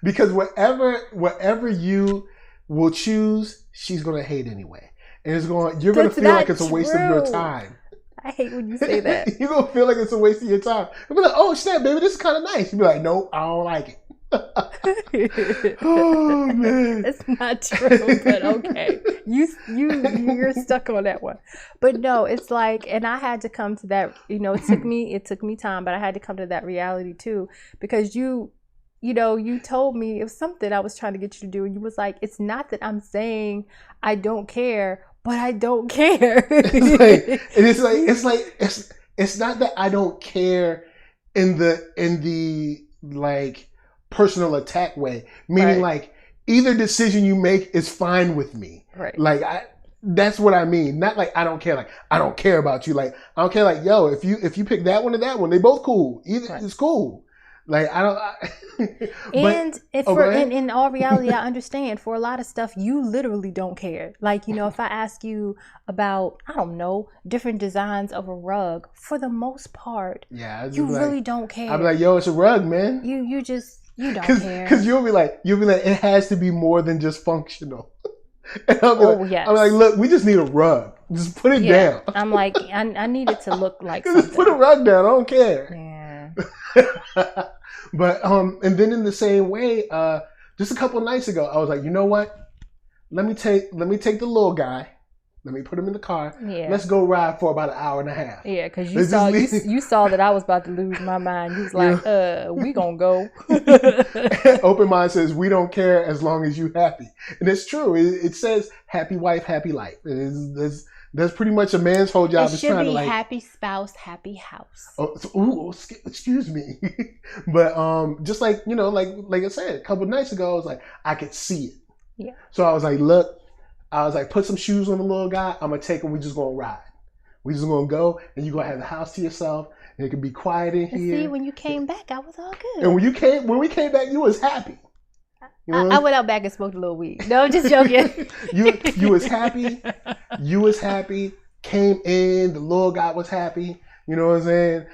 Because whatever you will choose, she's going to hate anyway. And you're going to feel like it's a waste of your time. I hate when you say that. You're going to feel like it's a waste of your time. You'll be like, oh, snap, baby, this is kind of nice. You'll be like, nope, I don't like it. Oh, man. It's not true, but okay. You're stuck on that one. But no, it's like, and I had to come to that, you know, it took me time, but I had to come to that reality too, because you told me it was something I was trying to get you to do, and you was like, it's not that I'm saying I don't care, but I don't care. It's not that I don't care in the like personal attack way, meaning like either decision you make is fine with me. Right. Like that's what I mean. Not like I don't care. Like I don't care about you. Like I don't care. Like yo, if you pick that one or that one, they both cool. Either it's cool. Like I don't. In all reality, I understand. For a lot of stuff, you literally don't care. Like, you know, if I ask you about, I don't know, different designs of a rug, for the most part, you really don't care. I'll be like, yo, it's a rug, man. You don't care. Because you'll be like, it has to be more than just functional. And I'll be I'm like, look, we just need a rug. Just put it down. I'm like, I need it to look like something. Just put a rug down. I don't care. Yeah. But and then in the same way, just a couple of nights ago, I was like, you know what? Let me take the little guy. Let me put him in the car. Yeah. Let's go ride for about an hour and a half. Yeah, because you saw that I was about to lose my mind. You was like, we gonna go. Open mind says we don't care as long as you happy, and it's true. It says happy wife, happy life. That's pretty much a man's whole job. It should be happy spouse, happy house. Oh, excuse me. But just like, you know, like I said, a couple of nights ago, I was like, I could see it. Yeah. So I was like, look, put some shoes on the little guy. I'm gonna take him. We just gonna ride. We just gonna go, and you gonna have the house to yourself, and it can be quiet in here. See, when you came back, I was all good. And when we came back, you was happy. You know I went out back and smoked a little weed. No, I'm just joking. you was happy. You was happy. Came in. The little guy was happy. You know what I'm saying?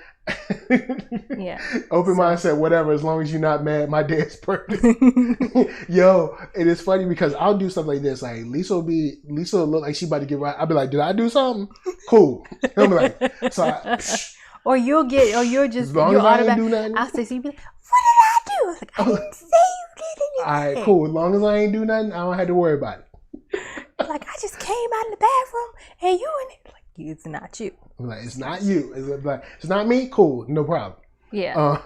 Yeah. Open mindset, whatever, as long as you're not mad. My dad's perfect. Yo, it is funny because I'll do stuff like this. Like Lisa will look like she about to get right. I'll be like, did I do something? Cool. I'll be like, or you'll just, as long as I ain't do nothing. I'll say, so you be like, what did I do? I was like, I didn't say you did anything. All right, cool. As long as I ain't do nothing, I don't have to worry about it. Like, I just came out of the bathroom and you in it. Like, it's not you. I'm like, it's not you. It's not me. Cool, no problem. Yeah.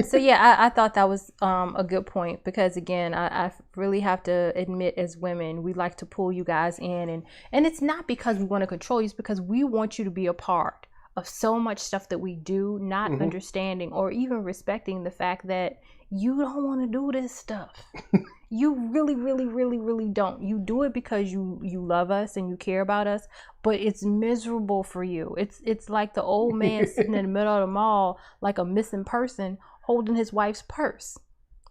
So yeah, I thought that was a good point because again, I really have to admit, as women, we like to pull you guys in, and it's not because we want to control you. It's because we want you to be a part of so much stuff that we do, not understanding or even respecting the fact that you don't want to do this stuff. You really, really, really, really don't. You do it because you love us and you care about us, but it's miserable for you. It's like the old man sitting in the middle of the mall like a missing person holding his wife's purse.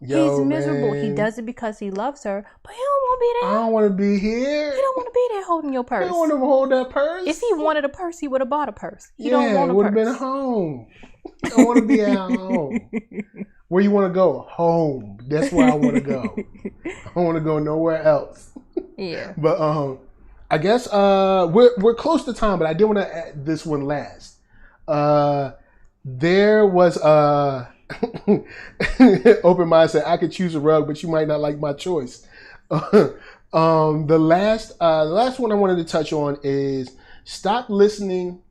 He's miserable. Man. He does it because he loves her, but he don't want to be there. I don't want to be here. He don't want to be there holding your purse. I don't want to hold that purse. If he wanted a purse, he would have bought a purse. He don't want a purse. Would have been home. I don't want to be at home. Where you want to go? Home. That's where I want to go. I don't want to go nowhere else. Yeah. But I guess we're close to time, but I did want to add this one last. There was open mindset. I could choose a rug, but you might not like my choice. The last one I wanted to touch on is stop listening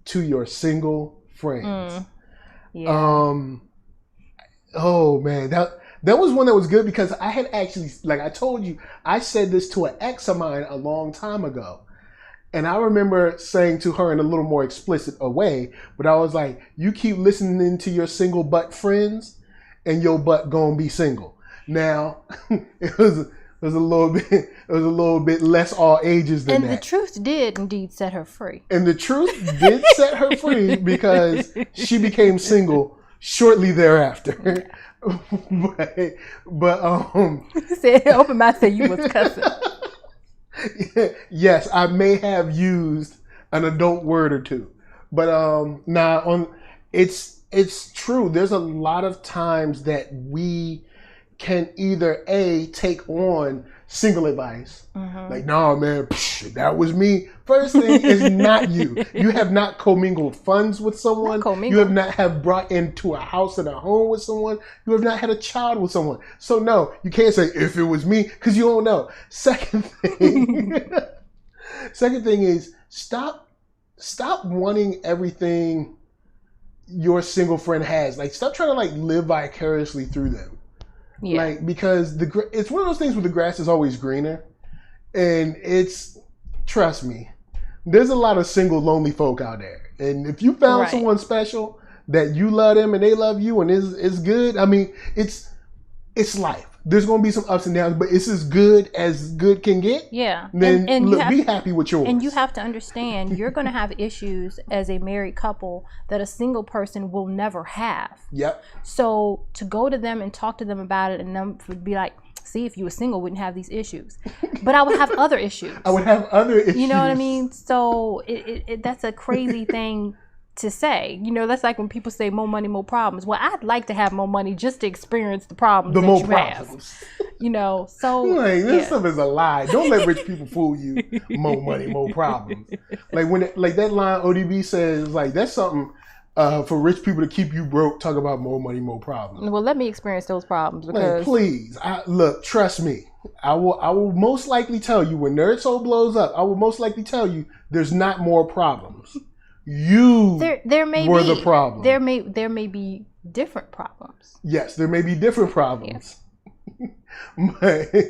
to your single friends. Yeah. Oh man, that was one that was good because I had actually, like I told you, I said this to an ex of mine a long time ago. And I remember saying to her in a little more explicit a way, but I was like, you keep listening to your single butt friends and your butt gonna be single. Now, it was a little bit less all ages than that. And the truth did indeed set her free. And the truth did set her free because she became single shortly thereafter. but said open mouth said you was cussing. Yes, I may have used an adult word or two. But it's true. There's a lot of times that we can either take on single advice. Like, no, man, that was me. First thing is not you. You have not commingled funds with someone. You have not have brought into a house and a home with someone. You have not had a child with someone. So no, you can't say if it was me because you don't know. Second thing is stop wanting everything your single friend has. Like, stop trying to live vicariously through them. Yeah. Because it's one of those things where the grass is always greener, and trust me, there's a lot of single lonely folk out there, and if you found someone special that you love them and they love you and it's good, I mean, it's life. There's going to be some ups and downs, but it's as good can get. Yeah. Then be happy with yours. And you have to understand, you're going to have issues as a married couple that a single person will never have. Yep. So to go to them and talk to them about it, and them would be like, see, if you were single, wouldn't have these issues. But I would have other issues. I would have other issues. You know what I mean? So that's a crazy thing to say. That's like when people say more money, more problems. Well, I'd like to have more money just to experience the problems that you have. So this stuff is a lie. Don't let rich people fool you. More money, more problems. When that line ODB says, that's something for rich people to keep you broke. Talk about more money, more problems. Well, let me experience those problems because please, look, trust me. I will most likely tell you when NERDSoul blows up. I will most likely tell you there's not more problems. There may were the problem. There may be different problems. Yes, there may be different problems. Yeah.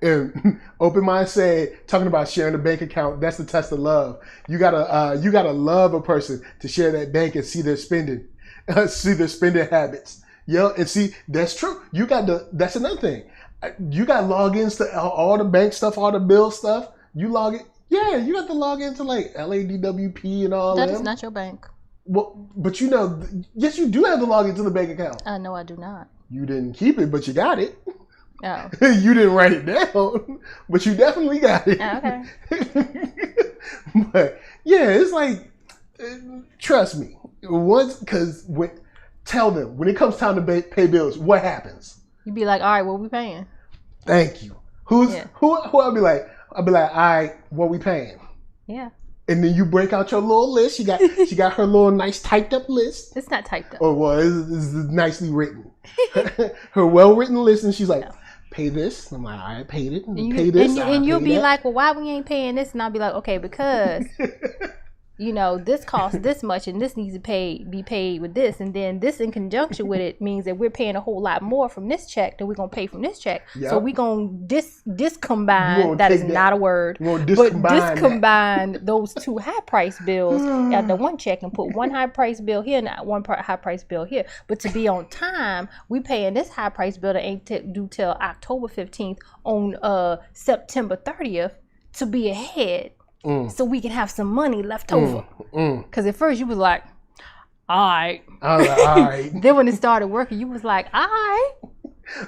And Open Mind said, talking about sharing a bank account, that's the test of love. You gotta love a person to share that bank and see their spending habits. Yeah, and see, that's true. That's another thing. You got logins to all the bank stuff, all the bill stuff. You log it. Yeah, you got to log into LADWP and all that. That is not your bank. Well, but yes, you do have to log into the bank account. No, I do not. You didn't keep it, but you got it. Oh. You didn't write it down, but you definitely got it. Oh, okay. But yeah, it's trust me. once, because tell them when it comes time to pay bills, what happens? You'd be like, all right, what we paying? Thank you. Who I'll be like, all right, what we paying? Yeah. And then you break out your little list. She got her little nice typed up list. It's not typed up. Or well, it's nicely written. Her well written list, and she's like, pay this. I'm like, all right, paid it. And pay this. And you'll be like, well, why we ain't paying this? And I'll be like, okay, because this costs this much, and this needs to be paid with this, and then this in conjunction with it means that we're paying a whole lot more from this check than we're gonna pay from this check. Yep. So we're gonna discombine. That is not a word. But discombine those two high price bills at the one check and put one high price bill here and one high price bill here. But to be on time, we paying this high price bill that ain't due till October 15th on September 30th to be ahead. So we can have some money left over. Because at first you was like, all right. I was like, all right. Then when it started working, you was like, all right.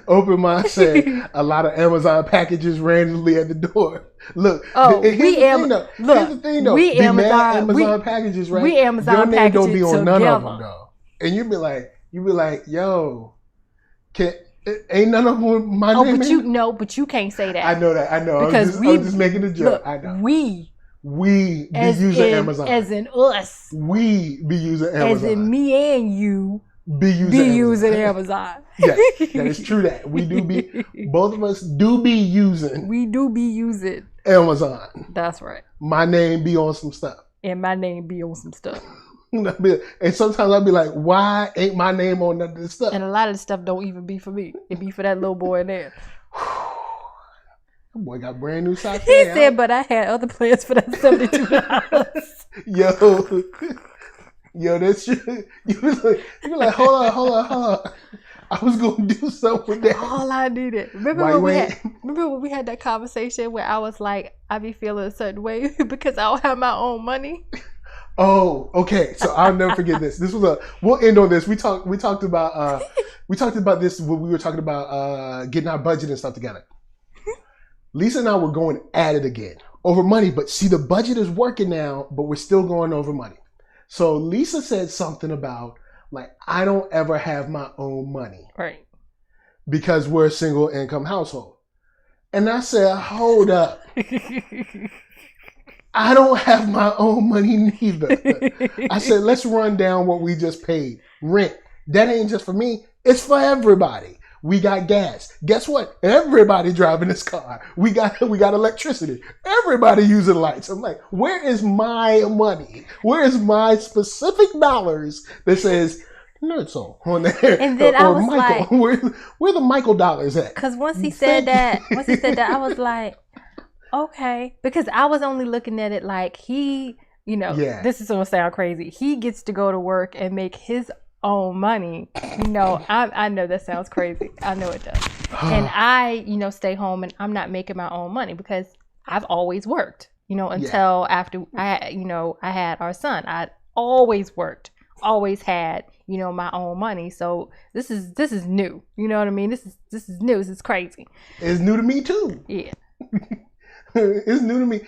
Open mind said a lot of Amazon packages randomly at the door. Look, here's the thing though. We Amazon packages, right? We Amazon your name packages don't be on together. None of them though. And you be like, yo, ain't none of them my name? But you can't say that. I know that. I know. Because I'm just making a joke. Look, I know. We be using Amazon. As in us. We be using Amazon. As in me and you be using Amazon. Yeah, that is true that. We do be, both of us do be using. We do be using Amazon. That's right. My name be on some stuff. And my name be on some stuff. And sometimes I'll be like, why ain't my name on none of this stuff? And a lot of the stuff don't even be for me. It be for that little boy in there. Boy got brand new socks. He said, but I had other plans for that $72. Yo, that's true. You were like, hold on. I was gonna do something with that. All I needed. Remember when we had that conversation where I was like, I be feeling a certain way because I don't have my own money. Oh, okay. So I'll never forget this. We'll end on this. We talked about this when we were talking about getting our budget and stuff together. Lisa and I were going at it again over money, but see, the budget is working now, but we're still going over money. So Lisa said something about like, I don't ever have my own money. Right. Because we're a single income household. And I said, hold up. I don't have my own money neither. I said, let's run down what we just paid. Rent. That ain't just for me. It's for everybody. We got gas. Guess what? Everybody driving this car. We got electricity. Everybody using lights. I'm like, where is my money? Where is my specific dollars that says NERDSoul on there? And then I was Michael. like, where the Michael dollars at? Because once he said that, I was like, okay. Because I was only looking at it like this is gonna sound crazy. He gets to go to work and make his own money. I know that sounds crazy. I know it does. And I, stay home and I'm not making my own money because I've always worked, until after I had our son. I always worked, always had, my own money. So this is new. You know what I mean? This is new. This is crazy. It's new to me too. Yeah. It's new to me.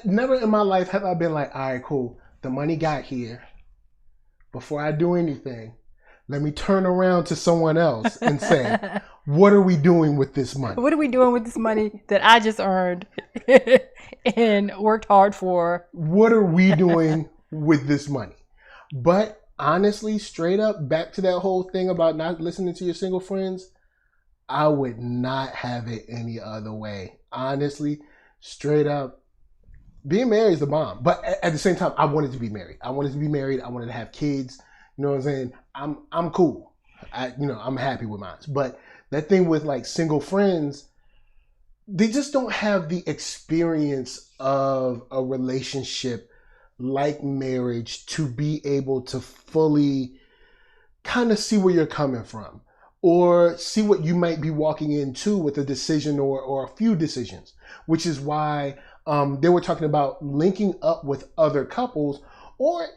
Never in my life have I been like, all right, cool. The money got here. Before I do anything, let me turn around to someone else and say, what are we doing with this money? What are we doing with this money that I just earned and worked hard for? What are we doing with this money? But honestly, straight up, back to that whole thing about not listening to your single friends, I would not have it any other way. Honestly, straight up. Being married is the bomb, but at the same time, I wanted to be married. I wanted to have kids. You know what I'm saying? I'm cool. I'm happy with mine. But that thing with like single friends, they just don't have the experience of a relationship like marriage to be able to fully kind of see where you're coming from or see what you might be walking into with a decision or a few decisions, which is why they were talking about linking up with other couples or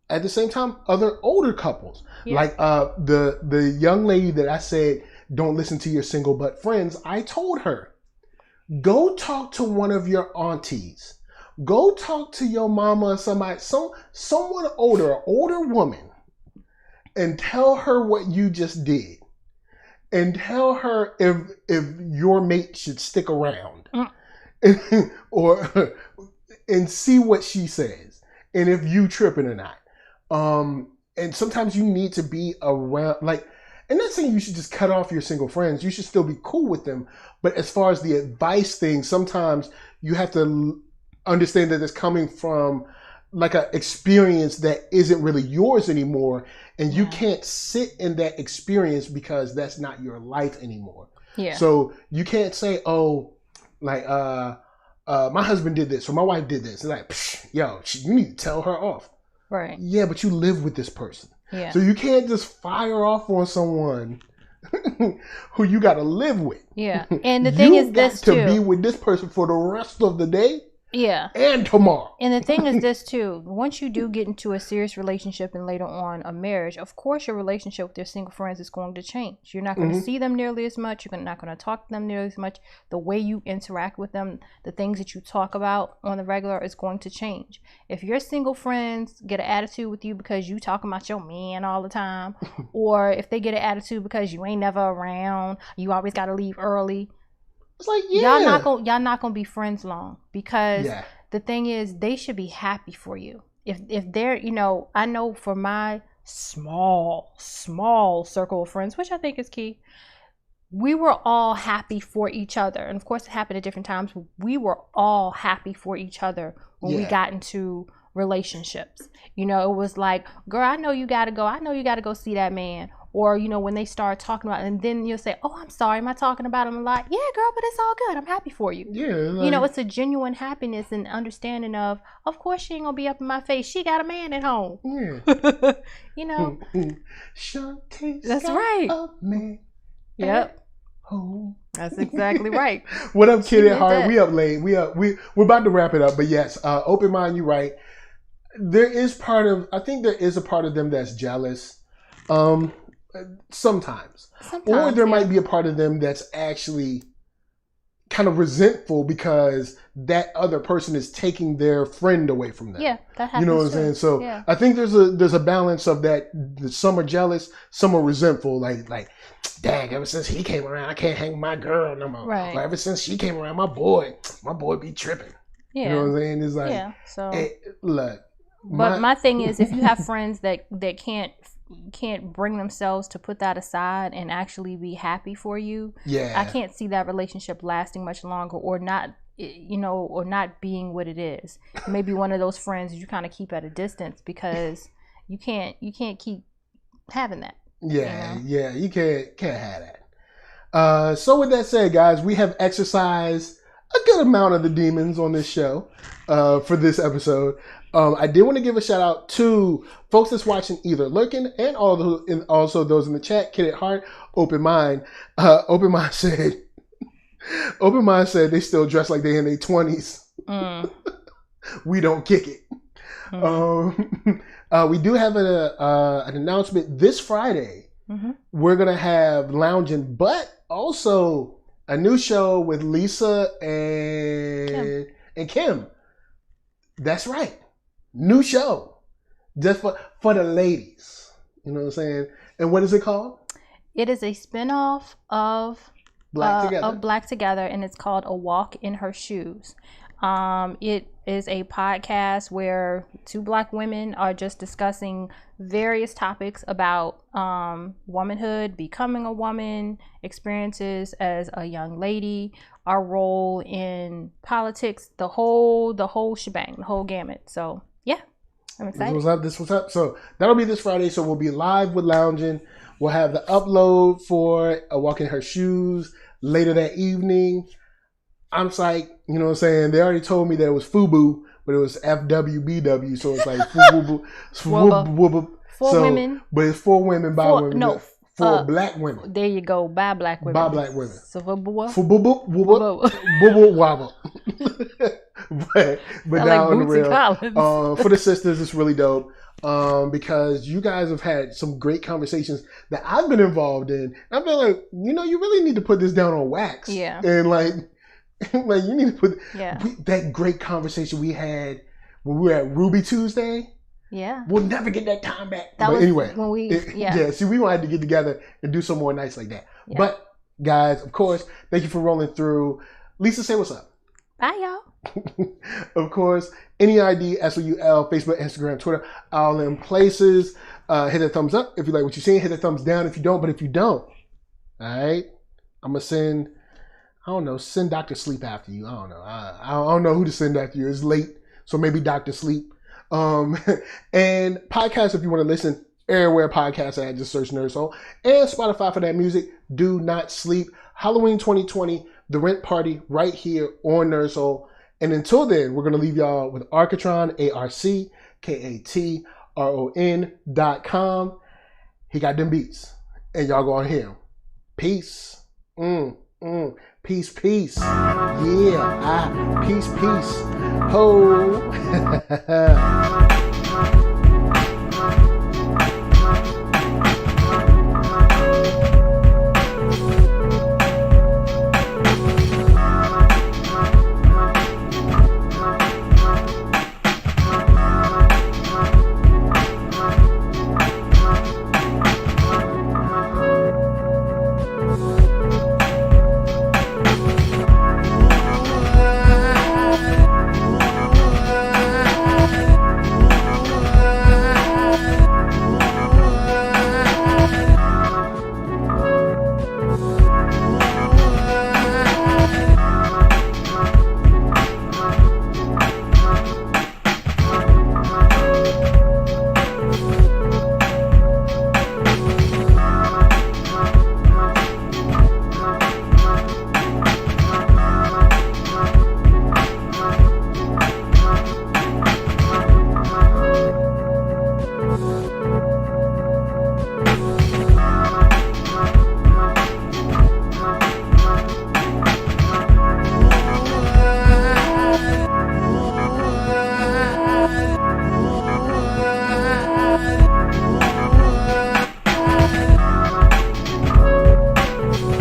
at the same time, other older couples. Yeah. Like the young lady that I said, don't listen to your single butt friends. I told her, go talk to one of your aunties. Go talk to your mama or somebody, someone older, an older woman, and tell her what you just did. And tell her if your mate should stick around. or and see what she says. And if you tripping or not. And sometimes you need to be around, like, I'm not saying you should just cut off your single friends. You should still be cool with them. But as far as the advice thing, sometimes you have to understand that it's coming from like an experience that isn't really yours anymore. And you can't sit in that experience because that's not your life anymore. Yeah. So you can't say, oh, like, my husband did this or my wife did this. It's like, yo, you need to tell her off. Right. Yeah, but you live with this person. Yeah. So you can't just fire off on someone who you got to live with. Yeah. And the thing is this too. You got to be with this person for the rest of the day. Yeah. And tomorrow. And the thing is this too. Once you do get into a serious relationship and later on a marriage, of course your relationship with your single friends is going to change. You're not going to see them nearly as much. You're not going to talk to them nearly as much. The way you interact with them, the things that you talk about on the regular is going to change. If your single friends get an attitude with you because you talking about your man all the time, or if they get an attitude because you ain't never around, you always got to leave early. It's like, yeah. Y'all not gonna be friends long, because the thing is, they should be happy for you. If they're, I know for my small circle of friends, which I think is key, we were all happy for each other. And of course it happened at different times, but we were all happy for each other when we got into relationships. It was like, girl, I know you gotta go see that man. Or, when they start talking about it, and then you'll say, oh, I'm sorry, am I talking about him a lot? Yeah, girl, but it's all good. I'm happy for you. Yeah. Like, it's a genuine happiness and understanding of course she ain't going to be up in my face. She got a man at home. Yeah. That's right. A man yep. home. That's exactly right. What up, kid at heart? We up late. We're about to wrap it up. But yes, open mind, you're right. I think there is a part of them that's jealous. Sometimes. Or there might be a part of them that's actually kind of resentful because that other person is taking their friend away from them. Yeah, that happens. You know what I'm saying? So I think there's a balance of that. Some are jealous, some are resentful. Like, dang, ever since he came around, I can't hang with my girl no more. Right. Or ever since she came around, my boy be tripping. Yeah. You know what I'm saying? It's like, look. But my thing is, if you have friends that can't bring themselves to put that aside and actually be happy for you, I can't see that relationship lasting much longer, or not being what it is. Maybe one of those friends you kind of keep at a distance, because you can't keep having that. You can't have that. So with that said, guys, we have exercised a good amount of the demons on this show for this episode. I did want to give a shout out to folks that's watching either lurking and also those in the chat. Kid at Heart, Open Mind. Open Mind said they still dress like they in their 20s. We don't kick it. We do have an announcement this Friday. We're gonna have lounging, but also a new show with Lisa and Kim. That's right. New show. Just for the ladies. You know what I'm saying? And what is it called? It is a spinoff of BlackTogether, and it's called A Walk in Her Shoes. It is a podcast where two Black women are just discussing various topics about womanhood, becoming a woman, experiences as a young lady, our role in politics, the whole shebang, the whole gamut. So yeah, I'm excited. This was up. So that'll be this Friday. So we'll be live with Lounging. We'll have the upload for A Walk in Her Shoes later that evening. I'm psyched. You know what I'm saying? They already told me that it was FUBU, but it was FWBW. So it's like FUBU. Four women. But it's 4 women by women. No. 4 Black women. There you go. By Black women. By Black women. So FUBU. Wobble. But now on the real, for the sisters, it's really dope. Because you guys have had some great conversations that I've been involved in. I've been like, you really need to put this down on wax. Yeah. And like you need to put that great conversation we had when we were at Ruby Tuesday. Yeah. We'll never get that time back. That but was anyway, when we, see, we wanted to get together and do some more nights like that. Yeah. But guys, of course, thank you for rolling through. Lisa, say what's up. Bye, y'all. Of course, NERD, SOUL, Facebook, Instagram, Twitter, all in places. Hit a thumbs up if you like what you're seeing. Hit a thumbs down if you don't. But if you don't, all right, I'm going to send Dr. Sleep after you. I don't know. I don't know who to send after you. It's late, so maybe Dr. Sleep. And podcasts, if you want to listen, everywhere podcasts at, just search NERDSoul. And Spotify for that music. Do not sleep. Halloween 2020, the rent party right here on NERDSoul. And until then, we're going to leave y'all with Arcatron, ARCKATRON.com. He got them beats. And y'all go on here. Peace. Peace, peace. Yeah. Peace, peace. Ho.